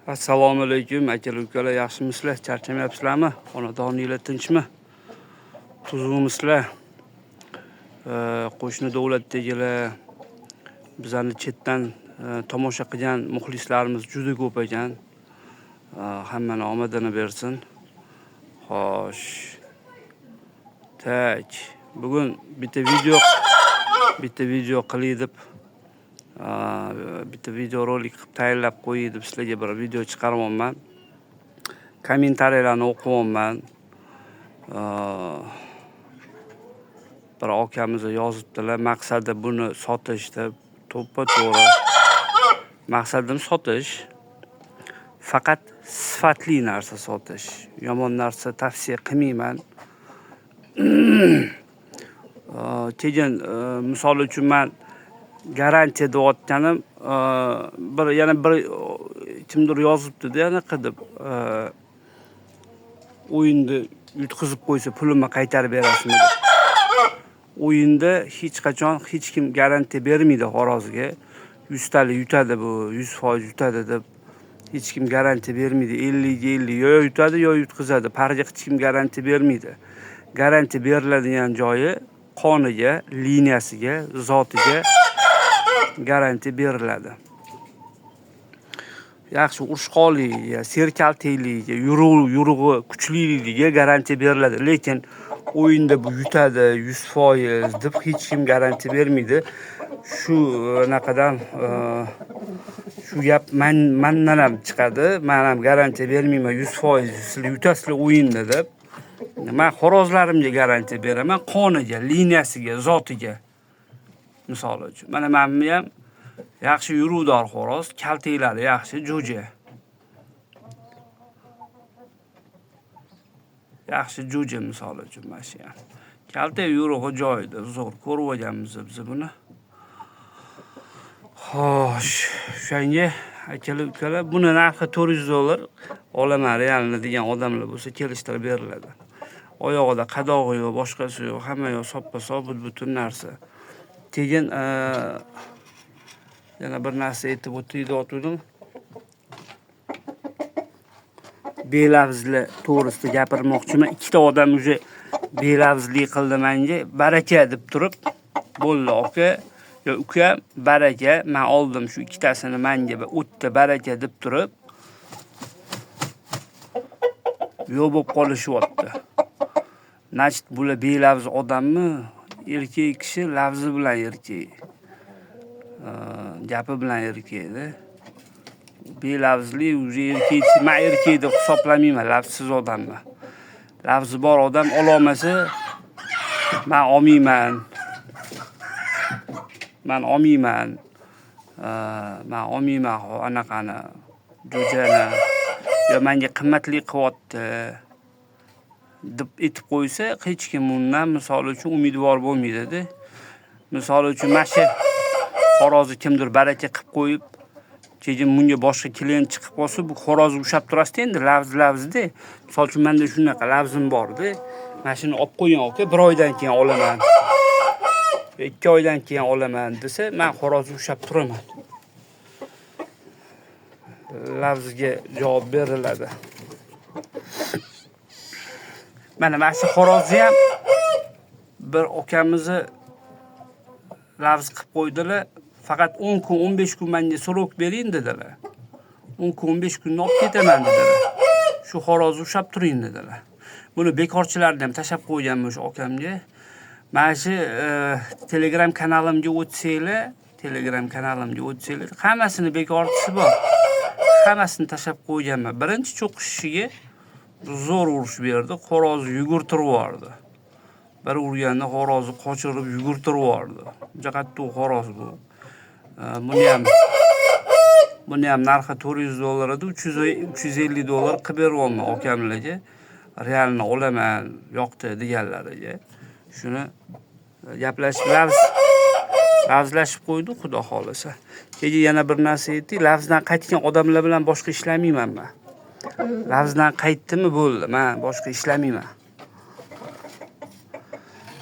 Assalomu alaykum akalar ukalar, yaxshimisizlar? Charchamayapsizlarmi? Xonadoninglar tinchmi? Tuzukmisizlar? Qo'shni davlatdagilar bizani chetdan tomosha qilgan muxlislarimiz juda ko'p ekan. Hammani omadini bersin. Xo'sh. Tak. Bugun bitta video qilay deb bitta video rolik qilib tayyorlab qo'yay deb sizlarga bir video chiqaryapman. Kommentariyalarni o'qiyapman. Bir akamiz yozibdilar, maqsadi buni sotish deb. To'ppa-to'g'ri. Maqsadim sotish. Faqat sifatli narsa sotish. Yomon narsa tavsiya qilmayman. Keyin misol uchun men garantiya deyotganim yana bir kimdir yozibdi-da, yana qilib o'yinni yutqizib qo'ysa pulimni qaytarib berasizmi deb. O'yinda hech qachon hech kim garantiya bermaydi xo'rozga. 100 talik yutadi bu, 100% yutadi deb hech kim garantiya bermaydi. 50-50 yo yutadi yo yutqizadi. Pariga hech kim garantiya bermaydi. Garantiya beriladigan joyi qoniga, liniyasiga, zotiga garantiya beriladi. Yaxshi urishqonligiga, serkaltiligiga, yurug'i kuchliligiga garantiya beriladi. Lekin o'yinda bu yutadi 100% deb hech kim garantiya bermaydi. Shu naqadan shu gap mendan ham chiqadi. Men ham garantiya bermayman 100% sizlar yutasizlar o'yinda deb. Men xo'rozlarimga garantiya beraman, qoniga, liniyasiga, zotiga. Misol uchun. Mana menmi ham yaxshi yuruvdor xo'roz, kaltaklari yaxshi, jo'ja. Yaxshi jo'ja misol uchun mana shu ham. Kalta yurug'i joyida, zo'r ko'rib olganmiz biz buni. Xo'sh, shunga akalar ukalar, buni narxi $400 olaman realni degan odamlar bo'lsa kelishtirib beriladi. Oyog'ida qadog'i yo'q, boshqasi yo'q, hamma yo'q soppa-sop butun narsa. Keyin yana bir narsa aytib o'tdim. Belafzlar to'g'risida gapirmoqchiman. Ikkita odam уже belafzlik qildi menga, baraka deb turib, bo'ldi aka, yo uka, baraka, men oldim shu ikkitasini menga o'tda baraka deb turib, yo'q bo'lib qolishyapti. Nachit bular belafz odammi? Erkak kishi lafzi bilan erkak. Gapi bilan erkakda. Belafzli уже erkak, men erkak deb hisoblamayman, lafsiz odamman. Lafzi bor odam ololmasa men olmayman. Men olmayman anaqani jo'jani. Yo menga qimmatli qilyapti deb aytib qo'ysa, hech kim undan misol uchun umidvor bo'lmaydi-da. Misol uchun mana xo'rozni kimdir baraka qilib qo'yib, keyin bunga boshqa klient chiqib qolsa, bu xo'rozni ushab turasiz endi lavz-lavzda. Misol uchun menda shunaqa lavzim bor-da. Mana shuni olib qo'ying aka, 1 oydan keyin olaman. 2 oydan keyin olaman desa, men xo'rozni ushab turaman. Lavzga javob beriladi. Mana shu xo'rozni ham bir akamizni lavz qilib qo'ydilar. Faqat 10 kun, 15 kun menga so'rok bering dedilar. 10 kun, 15 kunni olib ketaman dedilar. Shu xo'rozni ushab turing dedilar. Buni bekorchilarni ham tashab qo'yganman o'sha akamga. Mana shu Telegram kanalimga o'tsanglar, hammasini bekorchisi bor. Hammasini tashab qo'yganman. Birinchi cho'qishiga zo'r urush berdi, xo'rozni yugurtirib yubordi. Bir urganda xo'rozni qochirib yugurtirib yubordi. Juda qattiq xo'roz bu. Buni ham narxi $400 edi, $350 qilib beryapman akamlarga. Realni olaman, yoqdi deganlariga. Shuni gaplashib lavzlashib qo'ydi, xudo xolasa. Keyin yana bir narsa aytdik, lavzdan qaytgan odamlar bilan boshqa ishlamayman men. Lavzdan qaytdimi bo'ldi, men boshqa ishlamayman.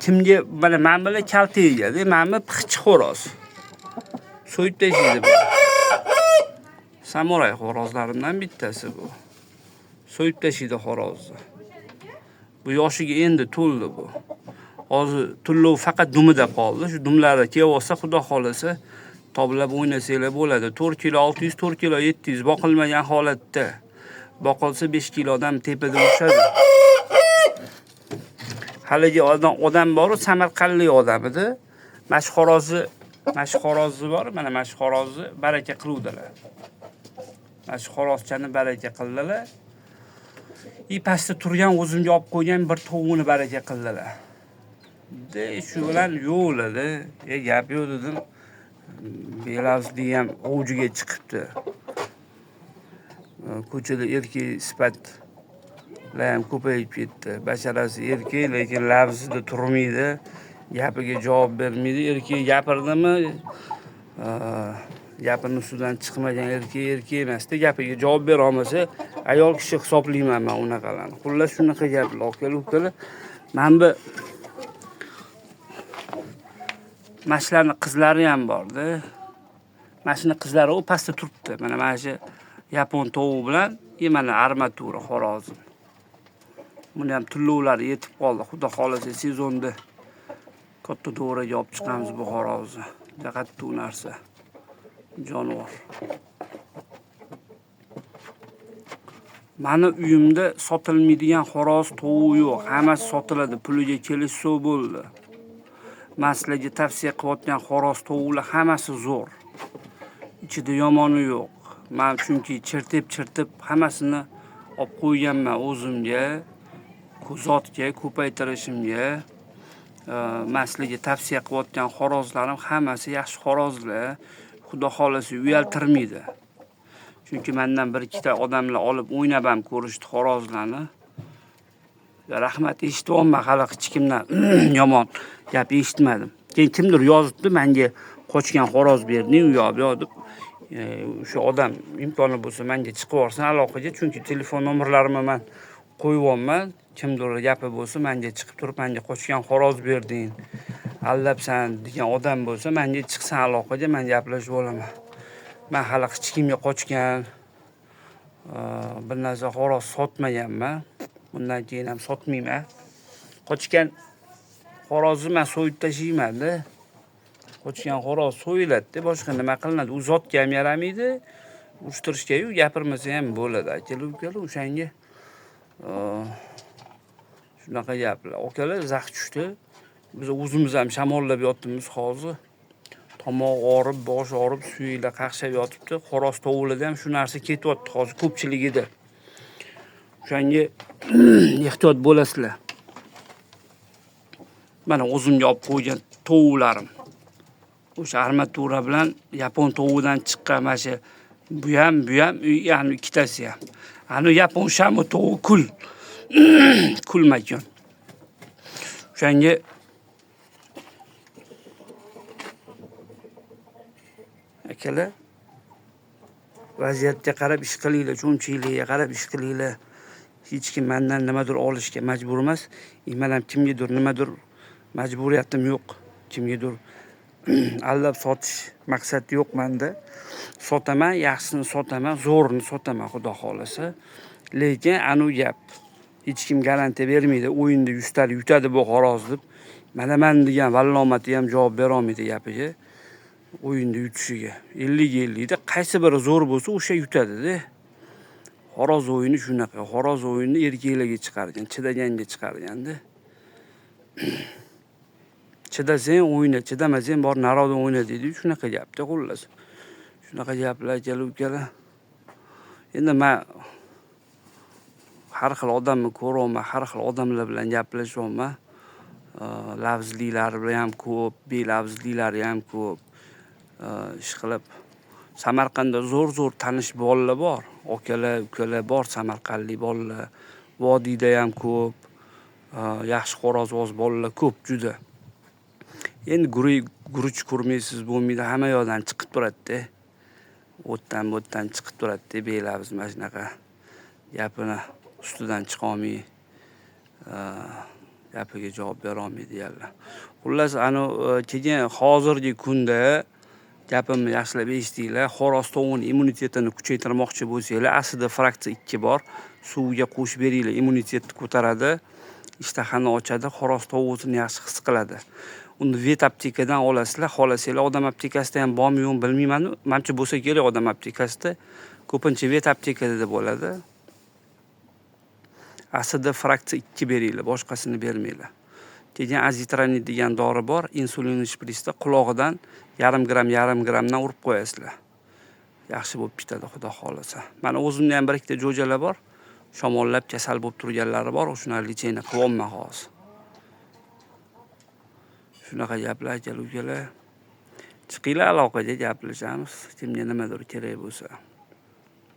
Kimga mana men bilan kaltayga, menmi pixchi xo'roz. So'yib tashlaydi bu. Samuray xo'rozlarimdan bittasi bu. So'yib tashlaydi xo'rozni. Bu yoshiga endi to'ldi bu. Hozir tullov faqat dumida qoldi. Shu dumlari kelsa, xudo xolasa toblab o'ynasanglar bo'ladi. 4 kilo 600, 4 kilo 700 boqilmagan holatda. Boqilsa 5 kilodan tepada ushadi. Haligi odam bor, Samarqandlik odam edi. Mashxorozi bor, mana mashxorozi baraka qiluvdilar. Mashxorozchani baraka qildilar. Pastda turgan o'zimga olib qo'ygan bir tovuqni baraka qildilar. Shu bilan yo'ladi. Gap yo'q dedim. Belavzli ham ovjiga chiqibdi. Ko'chada erkak sifatlar ham ko'payib ketdi. Basharasi erkak, lekin lavzida turmaydi. Gapiga javob bermaydi. Erkak gapirdimi, gapini ustidan chiqmagan erkak emasda. Gapiga javob bera olmasa, ayol kishi hisoblayman men unaqalarni. Xullas shunaqa gaplar ukalar. Men bu mashlarning qizlari ham bordi. Mashina qizlari u pastda turibdi. Mana shu yapon tovuq bilan mana armatura xo'rozim. Buni ham tullovlar yetib qoldi. Xudo xolasa sezonda katta to'raga olib chiqamiz bu xo'rozni. Qattiq narsa. Jonivor. Mani uyimda sotilmaydigan xo'roz tovuq yo'q. Hammasi sotiladi. Puliga kelishsa bo'ldi. Men sizlarga tavsiya qilayotgan xo'roz tovuqlar hammasi zo'r. Ichida yomoni yo'q. Men chunki chertib hammasini olib qo'yganman o'zimga, zotga ko'paytirishimga. Men sizlarga tavsiya qilayotgan xo'rozlarim hammasi yaxshi xo'rozlar. Xudo xolasa uyaltirmaydi. Chunki mendan bir ikkita odamlar olib o'ynab ham ko'rishdi xo'rozlarni. Rahmat eshityapman, hali hech kimdan yomon gap eshitmadim. Keyin kimdir yozibdi, menga qochgan xo'roz berding, u yo'q deb. O'sha odam imkoni bo'lsa menga chiqib olsin aloqaga, chunki telefon nomerlarimni men qo'yyapman. Kimdir gapi bo'lsa menga chiqib turib, menga qochgan xo'roz berding, aldabsan degan odam bo'lsa menga chiqsin aloqaga, men gaplashib olaman. Men hali hech kimga qochgan bir narsa xo'roz sotmaganman. Bundan keyin ham sotmayman. Qochgan xo'rozni men so'yib tashlayman-da. Qochgan xo'roz so'yiladi, boshqa nima qilinadi? U zotga ham yaramaydi. Ushtirishga-yu gapirmasa ham bo'ladi. Akalar, o'shanga shunaqa gaplar. Akalar zax tushdi. Biz o'zimiz ham shamollab yotibmiz hozir. Tomoq og'rib, bosh og'rib, suyaklar qaqshab yotibdi. Xo'roz tovuqlarda ham shu narsa ketyapti hozir ko'pchiligida. O'shanga ehtiyot bo'lasizlar. Mana o'zimga olib qo'ygan tovuqlarim. O'sha armatura bilan yapon tovuqidan chiqqan mana shu bu ham, ya'ni ikkitasi ham. Ana yapon shami tovuq kulmagan. O'shanga akalar vaziyatga qarab ish qilinglar, cho'nchiligiga qarab ish qilinglar. Hech kim mendan nimadir olishga majbur emas. Men ham kimgadir nimadir majburiyatim yo'q. Kimgadir aldab sotish maqsadi yo'q menda. Sotaman, yaxshisini sotaman, zo'rini sotaman xudo xolasa. Lekin anu gap hech kim garantiya bermaydi. O'yinda 100 ta yutadi bu xo'roz deb. Mana men degan vallomati ham javob bera olmaydi gapiga. O'yinda yutishiga 50-50 da qaysi biri zo'r bo'lsa o'sha yutadi-da. Xo'roz o'yini shunaqa. Xo'roz o'yinini erkaklarga chiqargan, chidaganga chiqarganda. Chidasang o'yna, chidamasang bor naroda o'yna deydi. Shunaqa gapda xullas. Shunaqa gaplar ukalar. Endi men har xil odamni ko'raman, har xil odamlar bilan gaplashyapman. Lavzlilar ham ko'p, belavzlilar ham ko'p. Ishqilib Samarqandda zo'r tanish bolalar bor. Akalar, ukalar bor, Samarqandlik bolalar. Vodiyda ham ko'p. Yaxshi xo'rozvoz bolalar ko'p juda. Endi guruch ko'rmaysiz bo'lmaydi, hamma yoqdan chiqib turadi-da. O'tdan chiqib turadi-da, belavz mana shunaqa gapini ustidan chiqa olmay, gapiga javob bera olmaydi yalla. Xullas, keyin hozirgi kunda Gapimni yaxshilab eshitinglar. Xo'roz tovuqni immunitetini kuchaytirmoqchi bo'lsanglar, aslida fraksiya 2 bor. Suvga qo'shib beringlar, immunitetni ko'taradi, ishtahani ochadi, xo'roz tovuq o'zini yaxshi his qiladi. Uni vet aptekadan olasizlar, xohlasanglar odam aptekasida ham bormi yo'qmi bilmayman. Menimcha bo'lsa kerak odam aptekasida. Ko'pincha vet aptekada bo'ladi. Aslida fraksiya 2 beringlar, boshqasini bermanglar. Keyin azitronid degan dori bor, insulin shprisda qulog'idan yarim grammdan urib qo'yasizlar. Yaxshi bo'lib ketadi, xudo xolasa. Mana o'zimda ham bir ikkita jo'jalar bor. Shamollab kasal bo'lib turganlari bor, o'shuni lecheniya qilyapman hozir. Shunaqa gaplar aka-ukalar. Chiqinglar aloqaga gaplashamiz, kimga nimadir kerak bo'lsa.